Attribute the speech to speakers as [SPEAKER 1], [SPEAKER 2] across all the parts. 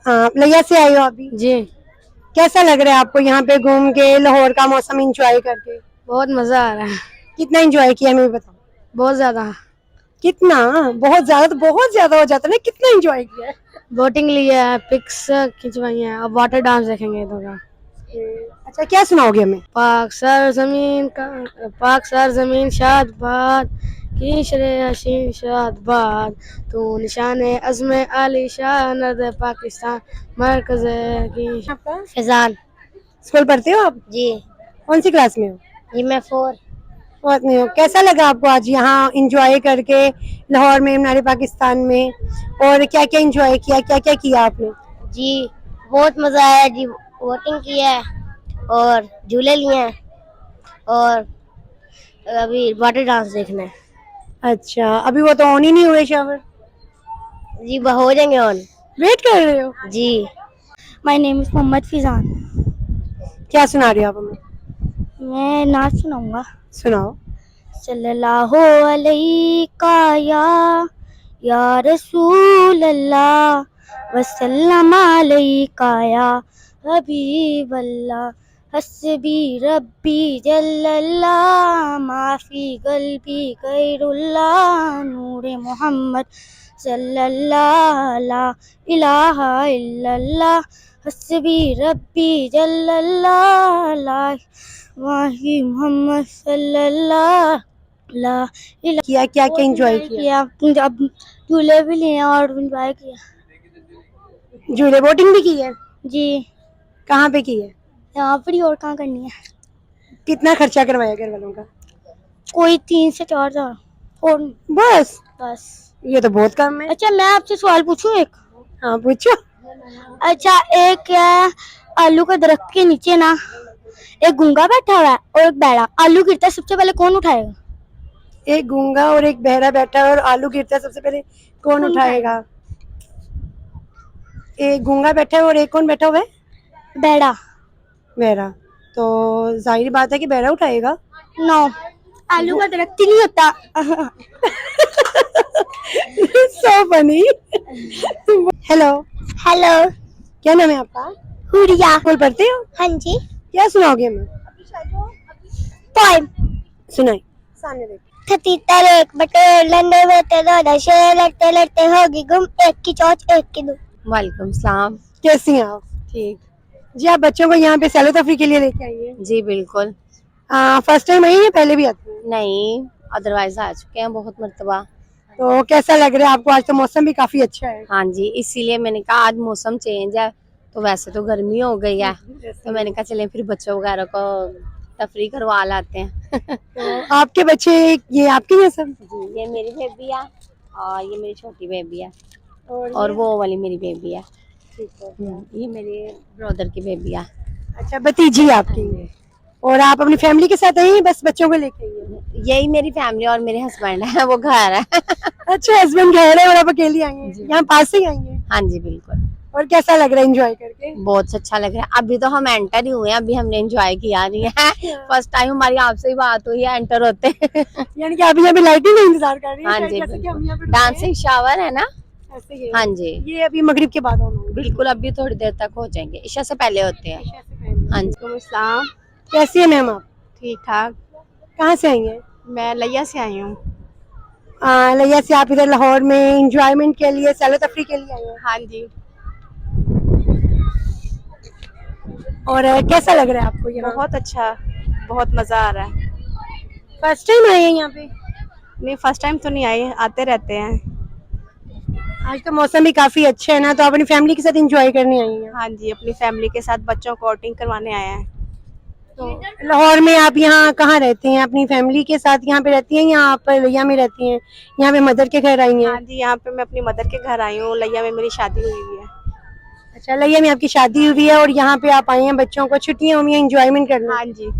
[SPEAKER 1] लिया से आई हो अभी?
[SPEAKER 2] जी
[SPEAKER 1] कैसा लग रहा है आपको यहाँ पे घूम के, लाहौर का मौसम एंजॉय करके?
[SPEAKER 2] बहुत मजा आ रहा है।
[SPEAKER 1] कितना एंजॉय किया हमें भी बताओ।
[SPEAKER 2] बहुत ज्यादा।
[SPEAKER 1] कितना? बहुत ज्यादा तो बहुत ज्यादा हो जाता है ना, कितना एंजॉय किया है?
[SPEAKER 2] बोटिंग लिया है, पिक्स खिंचवाई हैं, अब वाटर डांस देखेंगे थोड़ा।
[SPEAKER 1] अच्छा, क्या सुनाओगे हमें?
[SPEAKER 2] पाक सर जमीन शाद बाद की शरे हसीन शाद बाद तू निशान अज़्म आली शान नर्द पाकिस्तान मरकज की।
[SPEAKER 1] आपका
[SPEAKER 2] फैजान।
[SPEAKER 1] स्कूल पढ़ते हो आप?
[SPEAKER 2] जी
[SPEAKER 1] कौन सी क्लास में हो?
[SPEAKER 2] जी मैं 4।
[SPEAKER 1] बहुत नहीं हो। कैसा लगा आपको आज यहाँ एंजॉय करके, लाहौर में, हमारे पाकिस्तान में? और क्या क्या एंजॉय किया, क्या क्या किया आपने?
[SPEAKER 2] जी बहुत मजा आया जी। बोटिंग की है और झूले लिए हैं और अभी वाटर डांस देखना है।
[SPEAKER 1] अच्छा, अभी वो तो ऑन ही नहीं हुए शावर।
[SPEAKER 2] जी हो जाएंगे ऑन।
[SPEAKER 1] वेट कर रहे हो?
[SPEAKER 2] जी। My name is Mohammad Fizan.
[SPEAKER 1] क्या सुना रहे हो आप हमें?
[SPEAKER 2] मैं नाच सुनाऊंगा।
[SPEAKER 1] सुनाओ।
[SPEAKER 2] सल्लल्लाहु अलैका या रसूल अल्लाह वसल्लम अलैका या हबीब अल्लाह हस्बी रब्बी जल्लल्लाह माफी गल्बी गैरुल्लाह नूरे मोहम्मद सल्लल्लाहु ला इलाहा इल्लल्लाह हस्बी रब्बी जल्लल्लाह ला वाही मोहम्मद सल्लल्लाहु ला इला।
[SPEAKER 1] किया क्या क्या एंजॉय किया?
[SPEAKER 2] अब झूले भी लिए और एंजॉय किया।
[SPEAKER 1] झूले बोटिंग भी की है?
[SPEAKER 2] जी
[SPEAKER 1] कहाँ पे की है?
[SPEAKER 2] यहाँ पर ही, और कहाँ करनी है।
[SPEAKER 1] कितना खर्चा करवाया घर वालों का?
[SPEAKER 2] कोई 3 से 4 हजार और
[SPEAKER 1] बस?
[SPEAKER 2] बस।
[SPEAKER 1] ये तो बहुत कम है।
[SPEAKER 2] अच्छा मैं आपसे सवाल पूछूं एक?
[SPEAKER 1] हाँ पूछो।
[SPEAKER 2] अच्छा एक है, आलू का दरख्त के नीचे ना एक गूंगा बैठा हुआ है और एक बहरा। आलू गिरता है सबसे पहले कौन उठाएगा?
[SPEAKER 1] एक गूंगा और एक बहरा बैठा है और आलू गिरता है, सबसे पहले कौन उठाएगा? एक गूंगा बैठा है और एक कौन बैठा हुआ है?
[SPEAKER 2] बहरा।
[SPEAKER 1] बहरा। तो जाहिर बात है कि बहरा उठाएगा।
[SPEAKER 2] नो, आलू का दरख्त ही नहीं होता।
[SPEAKER 1] So funny. हेलो।
[SPEAKER 2] हेलो।
[SPEAKER 1] क्या नाम है आपका?
[SPEAKER 2] हुरिया।
[SPEAKER 1] स्कूल पढ़ते हो?
[SPEAKER 2] हाँ जी।
[SPEAKER 1] क्या सुनाओगे हमें?
[SPEAKER 2] पोएम।
[SPEAKER 1] सुनाई। सामने देख।
[SPEAKER 2] तीतर एक बटे लंडे में तेरा नशे लड़ते लड़ते होगी गुम एक की चोच एक की दुम।
[SPEAKER 3] वालेकुम सलाम।
[SPEAKER 1] कैसी हैं आप?
[SPEAKER 3] ठीक।
[SPEAKER 1] जी, आप बच्चों को यहाँ पे सैलो तफरी के लिए लेके आई हैं?
[SPEAKER 3] जी बिल्कुल।
[SPEAKER 1] फर्स्ट टाइम आई है या पहले भी आती हैं?
[SPEAKER 3] नहीं, अदरवाइज आ चुके हैं बहुत मर्तबा।
[SPEAKER 1] तो कैसा लग रहा है आपको? आज तो मौसम भी काफी अच्छा है।
[SPEAKER 3] हाँ जी, इसीलिए मैंने कहा आज मौसम चेंज है, तो वैसे तो गर्मी हो गई है, तो मैंने कहा चलें फिर बच्चों वगैरह को तफरी करवा लाते हैं।
[SPEAKER 1] तो आपके बच्चे ये आपके हैं सब?
[SPEAKER 3] जी, ये मेरी बेबी है और ये मेरी छोटी बेबी है और वो वाली मेरी बेबी है। ये मेरे ब्रदर की बेबी है।
[SPEAKER 1] अच्छा, भतीजी आपकी। और आप अपनी फैमिली के साथ आई हैं, बस बच्चों को लेके आई हैं?
[SPEAKER 3] यही मेरी फैमिली और मेरे हस्बैंड है, वो घर है।
[SPEAKER 1] अच्छा, हस्बैंड घर है और आप अकेली आई हैं? यहाँ पास से ही आई हैं?
[SPEAKER 3] हाँ जी बिल्कुल।
[SPEAKER 1] और कैसा लग रहा है एंजॉय करके?
[SPEAKER 3] बहुत अच्छा लग रहा है। अभी तो हम एंटर ही हुए हैं, अभी हमने एंजॉय किया नहीं है। फर्स्ट टाइम हमारी आपसे ही बात हुई है एंटर होते।
[SPEAKER 1] यानी कि अभी यहाँ पे लाइटिंग का इंतजार कर रही है?
[SPEAKER 3] हाँ
[SPEAKER 1] शायद
[SPEAKER 3] जी
[SPEAKER 1] जैसे कि हम यहाँ पे
[SPEAKER 3] डांसिंग शावर है ना।
[SPEAKER 1] ऐसे ही है।
[SPEAKER 3] हाँ जी
[SPEAKER 1] ये अभी मगरिब के बाद होना।
[SPEAKER 3] बिल्कुल, अभी थोड़ी देर तक हो जाएंगे, ईशा से पहले होते हैं। हाँ जी।
[SPEAKER 2] अस्सलाम।
[SPEAKER 1] कैसी है मैम आप?
[SPEAKER 2] ठीक ठाक।
[SPEAKER 1] कहाँ से आई हैं?
[SPEAKER 2] मैं लिया से आई हूँ।
[SPEAKER 1] लिया से आप इधर लाहौर में एंजॉयमेंट के लिए, सैलो तफरी के लिए आई हैं?
[SPEAKER 2] हाँ जी।
[SPEAKER 1] और कैसा लग रहा है आपको यहाँ?
[SPEAKER 2] बहुत अच्छा, बहुत मजा आ रहा है।
[SPEAKER 1] फर्स्ट टाइम आए हैं यहाँ पे?
[SPEAKER 2] नहीं फर्स्ट टाइम तो नहीं आई, आते रहते हैं।
[SPEAKER 1] आज तो मौसम भी काफी अच्छा है ना, तो आप अपनी फैमिली के साथ एंजॉय करने आई हैं?
[SPEAKER 2] हाँ जी, अपनी फैमिली के साथ बच्चों को आउटिंग करवाने आए हैं।
[SPEAKER 1] तो लाहौर में आप यहाँ कहाँ रहते हैं? अपनी फैमिली के साथ यहाँ पे रहती हैं या आप लिया में रहती हैं? यहाँ पे मदर के घर आई हैं?
[SPEAKER 2] हाँ जी, यहाँ पे मैं अपनी मदर के घर आई हूँ। लिया में मेरी शादी हुई हुई है।
[SPEAKER 1] अच्छा, लिया में आपकी शादी हुई है और यहाँ पे आप आई हैं बच्चों को छुट्टियां हुई हैं एंजॉयमेंट करना?
[SPEAKER 2] हाँ जी,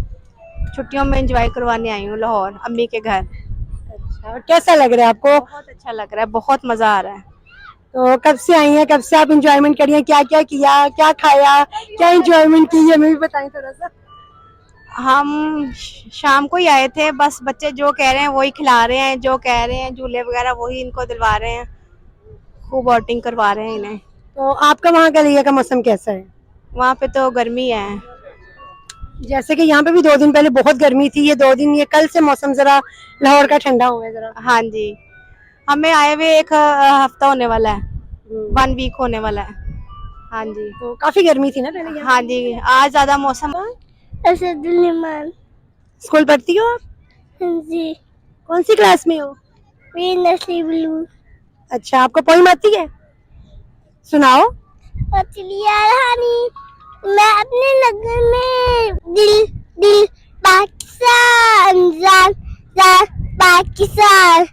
[SPEAKER 2] छुट्टियों में एंजॉय करवाने आई हूँ लाहौर अम्मी के घर।
[SPEAKER 1] अच्छा, और कैसा लग रहा है आपको?
[SPEAKER 2] बहुत अच्छा लग रहा है, बहुत मजा आ रहा है।
[SPEAKER 1] तो कब से आई हैं, कब से आप एंजॉयमेंट करी हैं, क्या क्या किया, क्या खाया, क्या एंजॉयमेंट की है, हमें भी बताएं थोड़ा सा।
[SPEAKER 2] हम शाम को ही आए थे, बस बच्चे जो कह रहे हैं वही खिला रहे हैं, जो कह रहे हैं झूले वगैरह वही इनको दिलवा रहे हैं, खूब आउटिंग करवा रहे हैं इन्हें।
[SPEAKER 1] तो आपका वहाँ का एरिया का मौसम कैसा है?
[SPEAKER 2] वहाँ पे तो गर्मी है।
[SPEAKER 1] जैसे कि यहाँ पे भी 2 दिन पहले बहुत गर्मी थी, ये 2 दिन ये कल से मौसम जरा लाहौर का ठंडा हुआ है जरा।
[SPEAKER 2] हाँ जी, हमें आए हुए एक हफ्ता होने वाला है, 1 वीक होने वाला है। हाँ जी।
[SPEAKER 1] तो काफी गर्मी थी ना पहले यहाँ?
[SPEAKER 2] हाँ जी, आज ज्यादा मौसम।
[SPEAKER 4] असदुल्लिमान
[SPEAKER 1] स्कूल पढ़ती हो आप?
[SPEAKER 4] जी
[SPEAKER 1] कौन सी क्लास में हो?
[SPEAKER 4] वी नस्ली ब्लू
[SPEAKER 1] अच्छा, आपको पोइम आती है? सुनाओ।
[SPEAKER 4] पतलिया रानी मैं अपने लगन में दिल दिल पाकिस्तान जान जान पाकिस्तान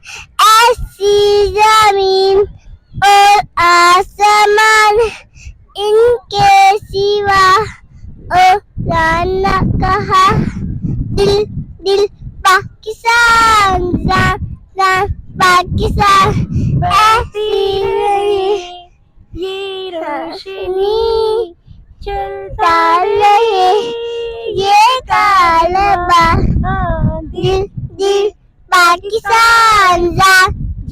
[SPEAKER 4] ऐसी जमीन और आसमान इनके सिवा ओ जाना कहा दिल दिल पाकिस्तान जान जान पाकिस्तान ऐसी ये रोशनी चलता रहे ये कालबा दिल दिल पाकिस्तान जा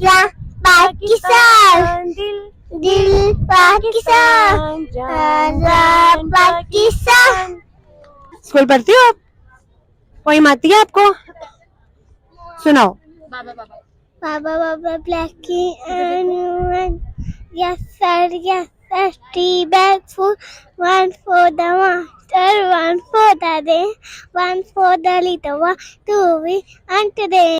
[SPEAKER 4] जा पाकिस्तान दिल पाकिस्तान जा पाकिस्तान।
[SPEAKER 1] स्कूल पढ़ती हो आप? पोइम आती है आपको? सुनाओ।
[SPEAKER 4] Baba Baba Blackie and yes sir, tea bag full, one for the master, one for the day, one for the little one to be and today.